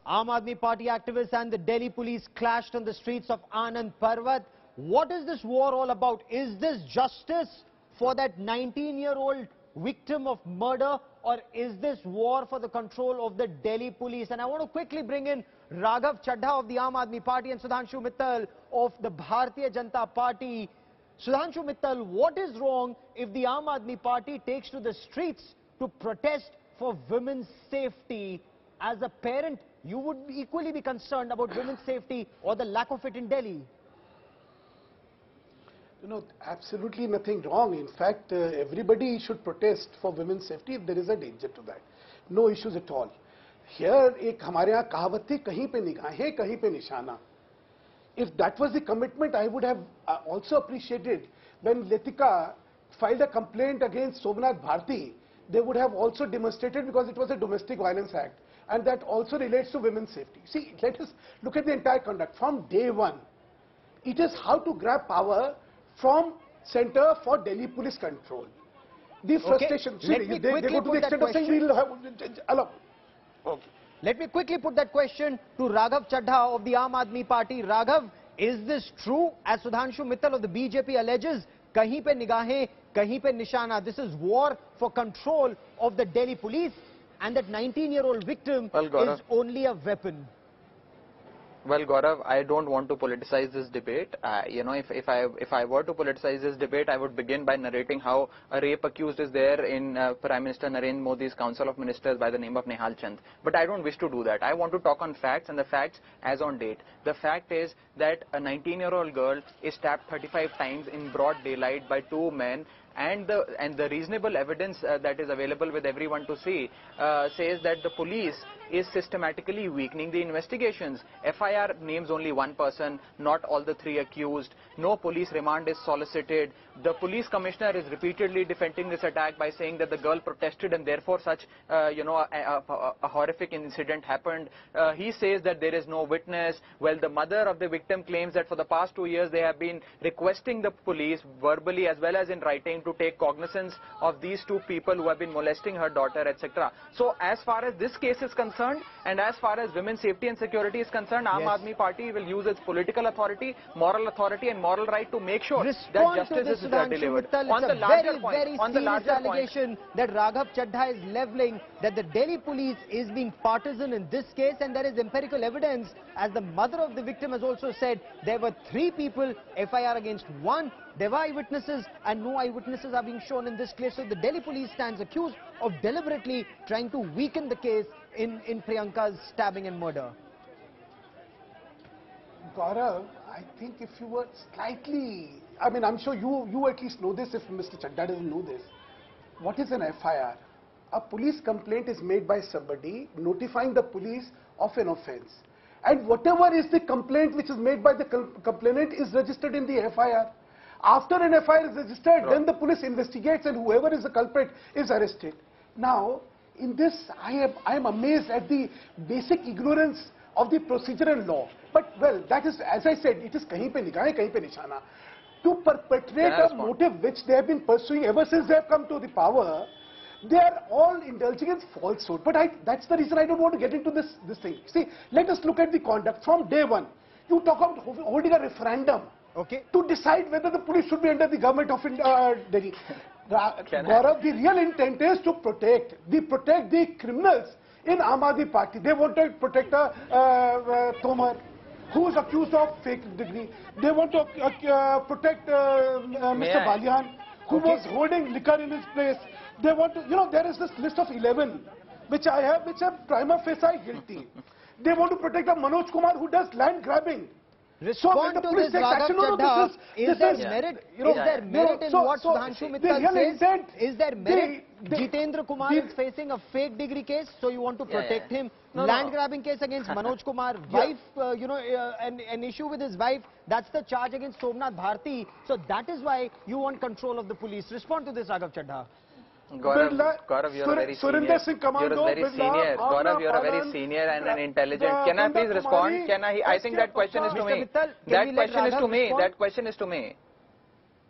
Aam Aadmi Party activists and the Delhi police clashed on the streets of Anant Parvat. What is this war all about? Is this justice for that 19-year-old victim of murder, or is this war for the control of the Delhi police? And I want to quickly bring in Raghav Chadha of the Aam Aadmi Party and Sudhanshu Mittal of the Bharatiya Janata Party. Sudhanshu Mittal, what is wrong if the Aam Aadmi Party takes to the streets to protest for women's safety? As a parent, you would equally be concerned about women's safety or the lack of it in Delhi. You know, absolutely nothing wrong. In fact, everybody should protest for women's safety if there is a danger to that. No issues at all. Here, एक हमारे यहाँ कहावत थी, कहीं पे निगाहें, कहीं पे निशाना. If that was the commitment, I would have also appreciated when Latika filed a complaint against Somnath Bharti. They would have also demonstrated, because it was a domestic violence act, and that also relates to women's safety. See, let us look at the entire conduct from day one. It is how to grab power from Center for Delhi Police Control. The frustration. Okay. See, they go to the extent of saying we'll have allow. Okay. Let me quickly put that question to Raghav Chadha of the Aam Aadmi Party. Raghav, is this true, as Sudhanshu Mittal of the BJP alleges, kahin pe nigahein, kahin pe nishana? This is war for control of the Delhi police, and that 19-year-old victim is only a weapon. Well, Gaurav, I don't want to politicize this debate. You know, if I were to politicize this debate, I would begin by narrating how a rape accused is there in Prime Minister Narendra Modi's Council of Ministers by the name of Nehal Chand. But I don't wish to do that. I want to talk on facts, and the facts as on date. The fact is that a 19-year-old girl is stabbed 35 times in broad daylight by two men. And the reasonable evidence that is available with everyone to see says that the police is systematically weakening the investigations. FIR names only one person, not all the three accused. No police remand is solicited. The police commissioner is repeatedly defending this attack by saying that the girl protested and therefore such, a horrific incident happened. He says that there is no witness. Well, the mother of the victim claims that for the past 2 years they have been requesting the police verbally as well as in writing to take cognizance of these two people who have been molesting her daughter, etc. So as far as this case is concerned, and as far as women's safety and security is concerned, Aam Aadmi Party will use its political authority, moral authority and moral right to make sure that justice is delivered. On the larger point, on the larger allegation that Raghav Chadha is levelling, that the Delhi police is being partisan in this case, and there is empirical evidence, as the mother of the victim has also said, there were 3 people, FIR against 1. There were eyewitnesses, and no eyewitnesses are being shown in this case. So the Delhi police stands accused of deliberately trying to weaken the case in Priyanka's stabbing and murder. Gaurav, I think if you were slightly, I mean, I'm sure you at least know this, if Mr. Chadda doesn't know this. What is an FIR? A police complaint is made by somebody notifying the police of an offence. And whatever is the complaint which is made by the complainant is registered in the FIR. After an FIR is registered, then the police investigates and whoever is the culprit is arrested. Now, in this, I am amazed at the basic ignorance of the procedure and law. But, well, that is, as I said, it is kahin pe nigahein, kahin pe nishana. To perpetrate a motive which they have been pursuing ever since they have come to the power, they are all indulging in falsehood. But that's the reason I don't want to get into this thing. See, let us look at the conduct from day one. You talk about holding a referendum. Okay. To decide whether the police should be under the government of Delhi. Gaurav, the real intent is to protect the criminals in Aam Aadmi Party. They want to protect Tomar, who is accused of fake degree. They want to protect Mr. Balian, who was holding liquor in his place. They want to, there is this list of 11, which I have, which are prima facie guilty. They want to protect Manoj Kumar, who does land grabbing. Respond to this, Raghav Chadha. Is there merit in what Sudhanshu Mittal says? Is there merit? Jitendra Kumar is facing a fake degree case, so you want to protect him. Land grabbing case against Manoj Kumar, wife, an issue with his wife, that's the charge against Somnath Bharti. So that is why you want control of the police. Respond to this, Raghav Chadha. Gaurav, you're very senior. Gaurav, you're a very senior and an intelligent. Can I please respond? I think that question is to me. That question is to me. That question is to me.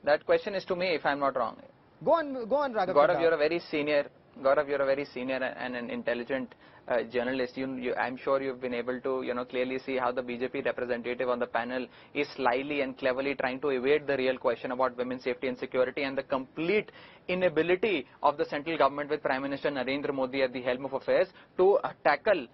That question is to me, if I'm not wrong. Go on, Raghav. Gaurav, you're a very senior. Gaurav, you're a very senior and an intelligent journalist, I'm sure you've been able to, clearly see how the BJP representative on the panel is slyly and cleverly trying to evade the real question about women's safety and security, and the complete inability of the central government with Prime Minister Narendra Modi at the helm of affairs to tackle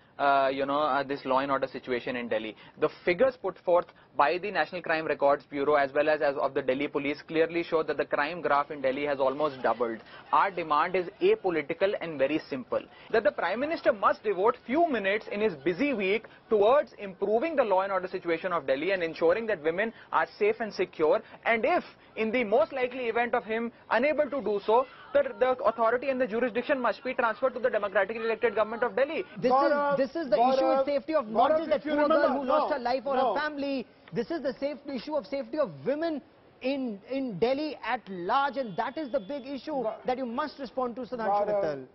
this law and order situation in Delhi. The figures put forth by the National Crime Records Bureau as well as of the Delhi police clearly show that the crime graph in Delhi has almost doubled. Our demand is apolitical and very simple, that the Prime Minister must devote few minutes in his busy week towards improving the law and order situation of Delhi and ensuring that women are safe and secure, and if in the most likely event of him unable to do so, the authority and the jurisdiction must be transferred to the democratically elected government of Delhi. This is the issue of safety of not just that poor girl who lost her life or her family. This is the issue of safety of women in Delhi at large, and that is the big issue that you must respond to, Sudhanshu Mittal.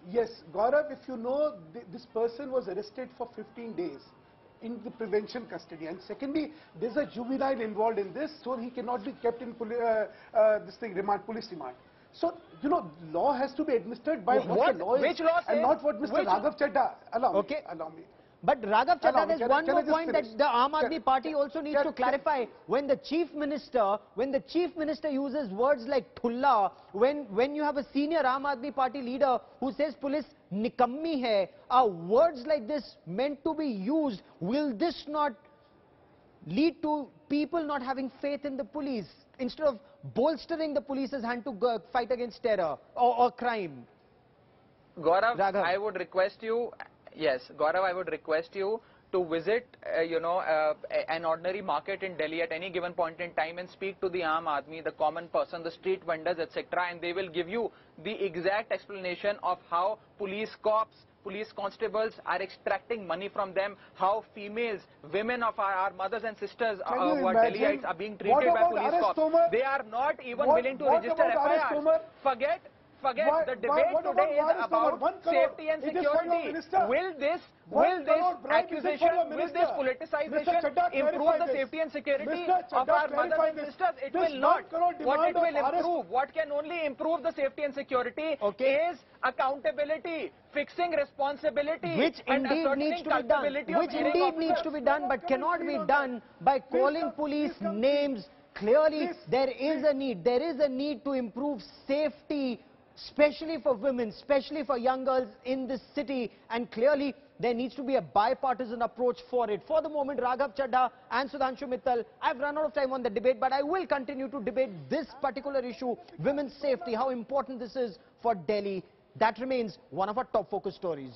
Yes, Gaurav, if you know, this person was arrested for 15 days in the prevention custody, and secondly, there's a juvenile involved in this, so he cannot be kept in police remand. So, law has to be administered by what the law is, which law and not what Mr. Raghav Chadha. Allow me. But Raghav Chadha, there's one more point that the Aam Aadmi Party also needs to clarify. When the Chief Minister uses words like thulla, when you have a senior Aam Aadmi Party leader who says police nikammi hai, are words like this meant to be used? Will this not lead to people not having faith in the police instead of bolstering the police's hand to fight against terror or crime? Gaurav, I would request you. Yes, Gaurav, I would request you to visit, an ordinary market in Delhi at any given point in time and speak to the Aam Aadmi, the common person, the street vendors, etc., and they will give you the exact explanation of how police cops, police constables are extracting money from them, how females, women of our mothers and sisters who are Delhiites are being treated by police cops. They are not even willing to register FIRs. Forget the debate today is about safety and security. Will this accusation, will this politicization improve the safety and security of our mothers and sisters? It will not. What it will improve, what can only improve the safety and security is accountability, fixing responsibility, which indeed needs to be done, but cannot be done by calling police names. Clearly, there is a need to improve safety, especially for women, especially for young girls in this city, and clearly there needs to be a bipartisan approach for it. For the moment, Raghav Chadha and Sudhanshu Mittal, I've run out of time on the debate, but I will continue to debate this particular issue, women's safety, how important this is for Delhi. That remains one of our top focus stories.